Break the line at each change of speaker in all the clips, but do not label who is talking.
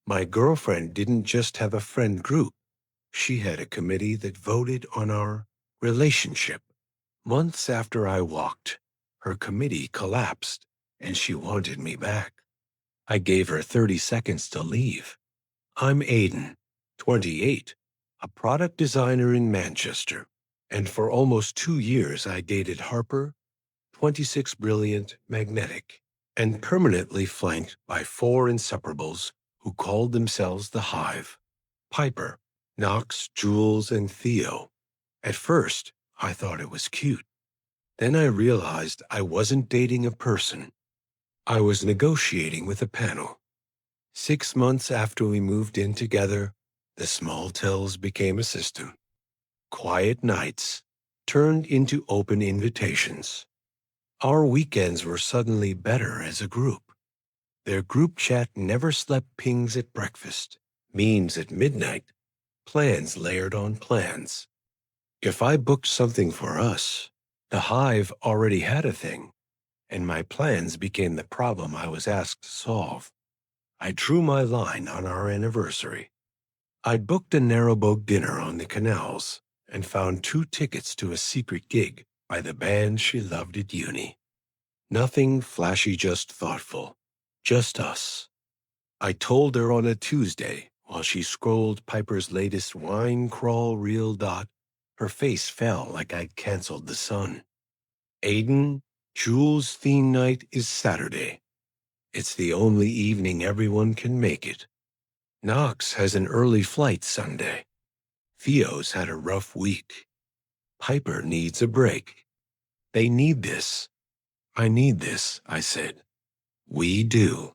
My girlfriend didn't just have a friend group. She had a committee that voted on our relationship. Months after I walked, her committee collapsed, and she wanted me back. I gave her 30 seconds to leave. I'm Aiden, 28, a product designer in Manchester, and for almost 2 years I dated Harper, 26, brilliant, magnetic, and permanently flanked by 4 inseparables who called themselves the Hive: Piper, Knox, Jules, and Theo. At first, I thought it was cute. Then I realized I wasn't dating a person. I was negotiating with a panel. 6 months after we moved in together, the small tells became a system. Quiet nights turned into open invitations. Our weekends were suddenly better as a group. Their group chat never slept: pings at breakfast, memes at midnight, plans layered on plans. If I booked something for us, the Hive already had a thing, and my plans became the problem I was asked to solve. I drew my line on our anniversary. I'd booked a narrowboat dinner on the canals and found 2 tickets to a secret gig by the band she loved at uni. Nothing flashy, just thoughtful. Just us. I told her on a Tuesday while she scrolled Piper's latest wine crawl reel. Her face fell like I'd canceled the sun. Aiden, Jules' theme night is Saturday. It's the only evening everyone can make it. Knox has an early flight Sunday. Theo's had a rough week. Piper needs a break. They need this. I need this, I said. We do.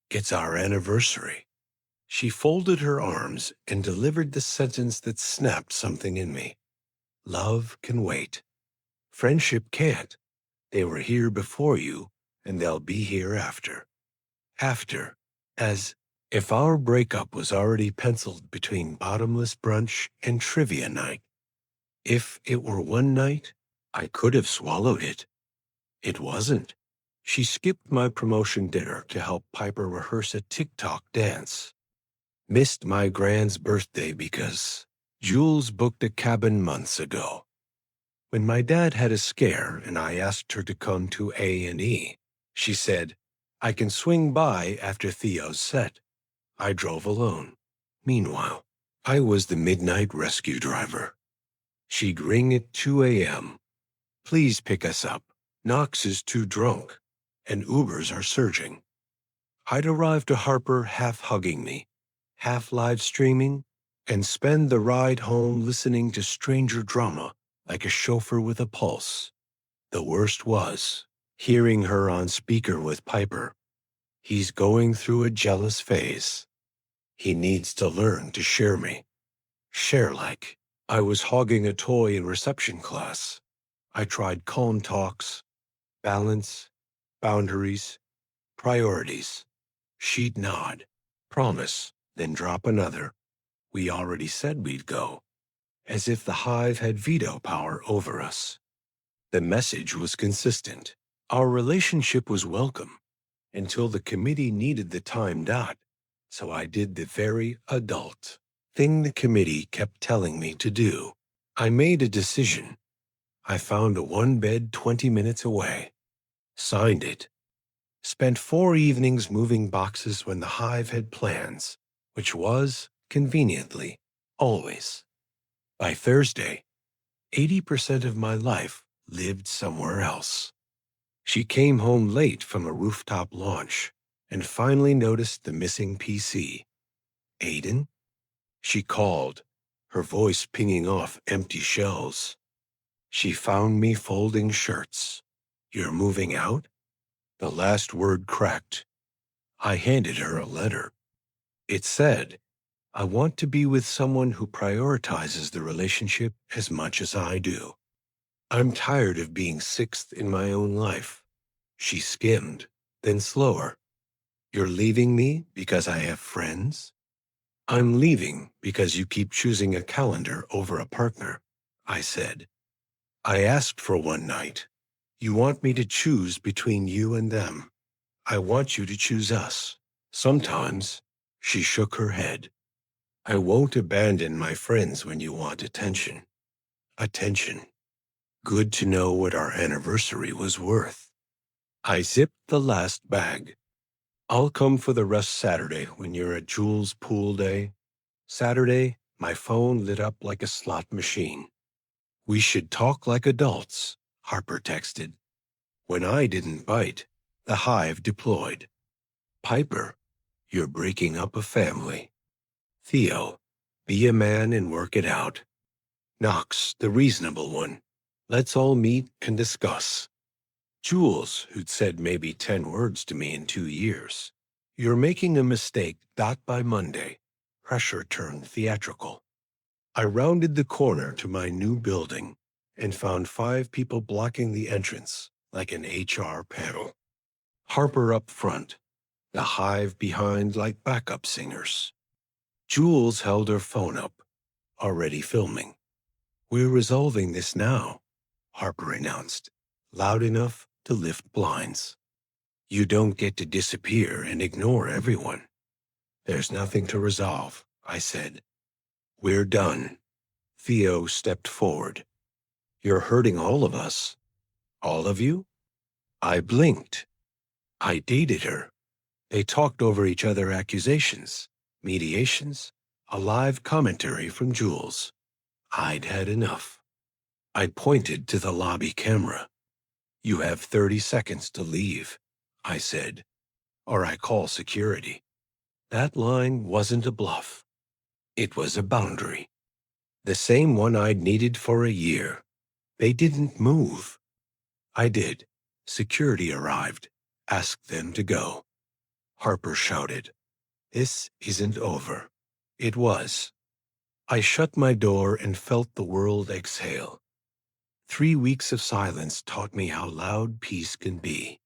It's our anniversary. She folded her arms and delivered the sentence that snapped something in me. Love can wait. Friendship can't. They were here before you, and they'll be here after. After, as if our breakup was already penciled between bottomless brunch and trivia night. If it were one night, I could have swallowed it. It wasn't. She skipped my promotion dinner to help Piper rehearse a TikTok dance. Missed my grand's birthday because Jules booked a cabin months ago. When my dad had a scare and I asked her to come to A&E, she said, I can swing by after Theo's set. I drove alone. Meanwhile, I was the midnight rescue driver. She'd ring at 2 a.m. Please pick us up. Knox is too drunk, and Ubers are surging. I'd arrive to Harper half hugging me, half live streaming, and spend the ride home listening to stranger drama like a chauffeur with a pulse. The worst was hearing her on speaker with Piper. He's going through a jealous phase. He needs to learn to share me. Share like I was hogging a toy in reception class. I tried calm talks, balance, boundaries, priorities. She'd nod, promise, then drop another. We already said we'd go, as if the Hive had veto power over us. The message was consistent. Our relationship was welcome until the committee needed the time. So I did the very adult thing the committee kept telling me to do. I made a decision. I found a one-bed 20 minutes away. Signed it. Spent 4 evenings moving boxes when the Hive had plans, which was, conveniently, always. By Thursday, 80% of my life lived somewhere else. She came home late from a rooftop launch and finally noticed the missing PC. Aiden? She called, her voice pinging off empty shells. She found me folding shirts. You're moving out? The last word cracked. I handed her a letter. It said, I want to be with someone who prioritizes the relationship as much as I do. I'm tired of being sixth in my own life. She skimmed, then slower. You're leaving me because I have friends? I'm leaving because you keep choosing a calendar over a partner, I said. I asked for one night. You want me to choose between you and them. I want you to choose us. Sometimes She shook her head. I won't abandon my friends when you want attention. Attention. Good to know what our anniversary was worth. I zipped the last bag. I'll come for the rest Saturday when you're at Jules' pool day. Saturday, my phone lit up like a slot machine. We should talk like adults, Harper texted. When I didn't bite, the hive deployed. Piper, you're breaking up a family. Theo, be a man and work it out. Knox, the reasonable one. Let's all meet and discuss. Jules, who'd said maybe 10 words to me in 2 years. You're making a mistake. By Monday. Pressure turned theatrical. I rounded the corner to my new building and found 5 people blocking the entrance like an HR panel. Harper up front, the hive behind like backup singers. Jules held her phone up, already filming. We're resolving this now, Harper announced, loud enough to lift blinds. You don't get to disappear and ignore everyone. There's nothing to resolve, I said. We're done. Theo stepped forward. You're hurting all of us. All of you? I blinked. I dated her. They talked over each other accusations, mediations, a live commentary from Jules. I'd had enough. I pointed to the lobby camera. You have 30 seconds to leave, I said, or I call security. That line wasn't a bluff. It was a boundary. The same one I'd needed for a year. They didn't move. I did. Security arrived. Asked them to go. Harper shouted, "This isn't over." It was. I shut my door and felt the world exhale. 3 weeks of silence taught me how loud peace can be.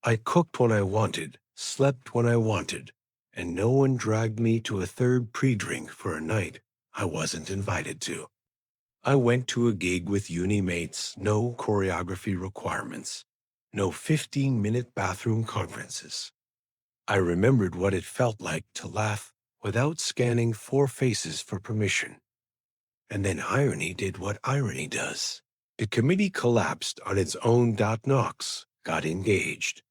I cooked when I wanted, slept when I wanted, and no one dragged me to a third pre-drink for a night I wasn't invited to. I went to a gig with uni mates, no choreography requirements, no 15-minute bathroom conferences. I remembered what it felt like to laugh without scanning 4 faces for permission. And then irony did what irony does. The committee collapsed on its own. Knox got engaged.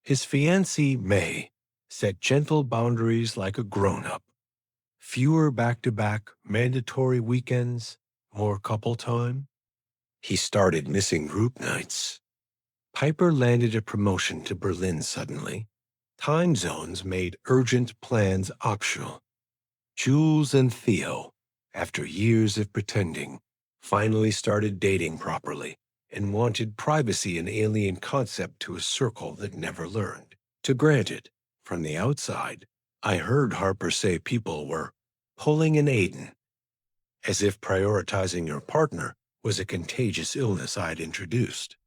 His fiancée, May, set gentle boundaries like a grown-up. Fewer back-to-back mandatory weekends, more couple time. He started missing group nights. Piper landed a promotion to Berlin suddenly. Time zones made urgent plans optional. Jules and Theo, after years of pretending, finally started dating properly and wanted privacy, an alien concept to a circle that never learned. To grant it, from the outside, I heard Harper say people were pulling an Aiden, as if prioritizing your partner was a contagious illness I'd introduced.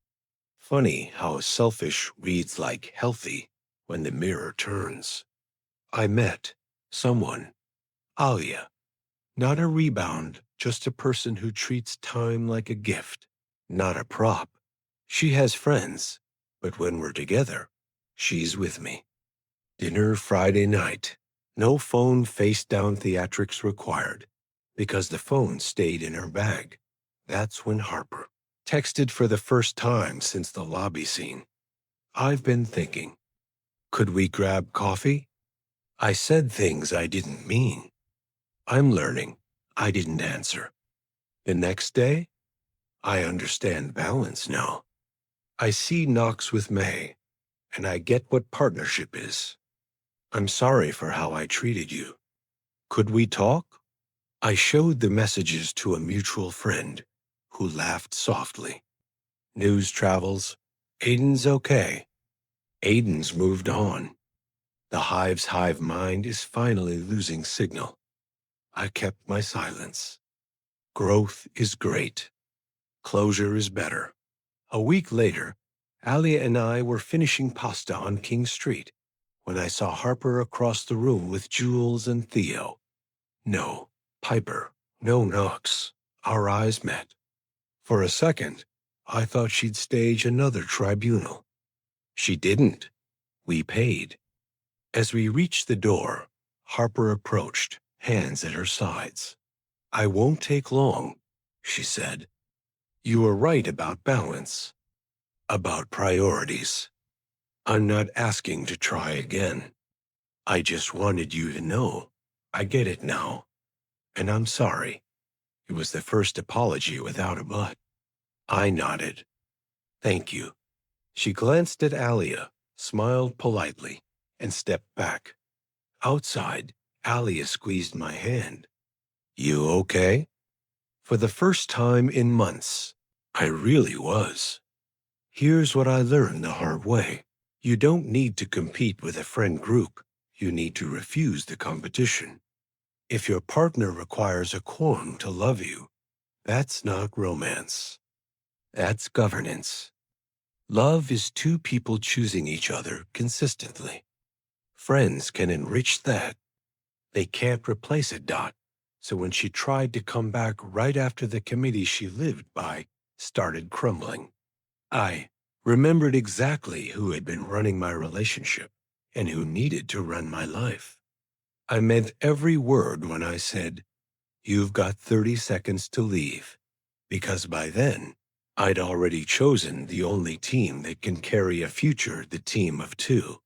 Funny how selfish reads like healthy when the mirror turns. I met someone, Aaliya. Not a rebound, just a person who treats time like a gift, not a prop. She has friends, but when we're together, she's with me. Dinner Friday night. No phone face-down theatrics required, because the phone stayed in her bag. That's when Harper texted for the first time since the lobby scene. I've been thinking, could we grab coffee? I said things I didn't mean. I'm learning. I didn't answer. The next day, I understand balance now. I see Knox with May, and I get what partnership is. I'm sorry for how I treated you. Could we talk? I showed the messages to a mutual friend, who laughed softly. News travels. Aiden's okay. Aiden's moved on. The hive's hive mind is finally losing signal. I kept my silence. Growth is great. Closure is better. A week later, Aaliya and I were finishing pasta on King Street when I saw Harper across the room with Jules and Theo. No Piper, no Knox. Our eyes met. For a second, I thought she'd stage another tribunal. She didn't. We paid. As we reached the door, Harper approached, hands at her sides. "I won't take long," she said. "You are right about balance, about priorities. I'm not asking to try again. I just wanted you to know. I get it now, and I'm sorry." It was the first apology without a but. I nodded. "Thank you." She glanced at Aaliya, smiled politely, and stepped back. Outside, Aaliya squeezed my hand. "You okay?" For the first time in months, I really was. Here's what I learned the hard way. You don't need to compete with a friend group. You need to refuse the competition. If your partner requires a quorum to love you, that's not romance. That's governance. Love is two people choosing each other consistently. Friends can enrich that. They can't replace it. So when she tried to come back right after the committee she lived by started crumbling, I remembered exactly who had been running my relationship and who needed to run my life. I meant every word when I said, "You've got 30 seconds to leave," because by then, I'd already chosen the only team that can carry a future, the team of two.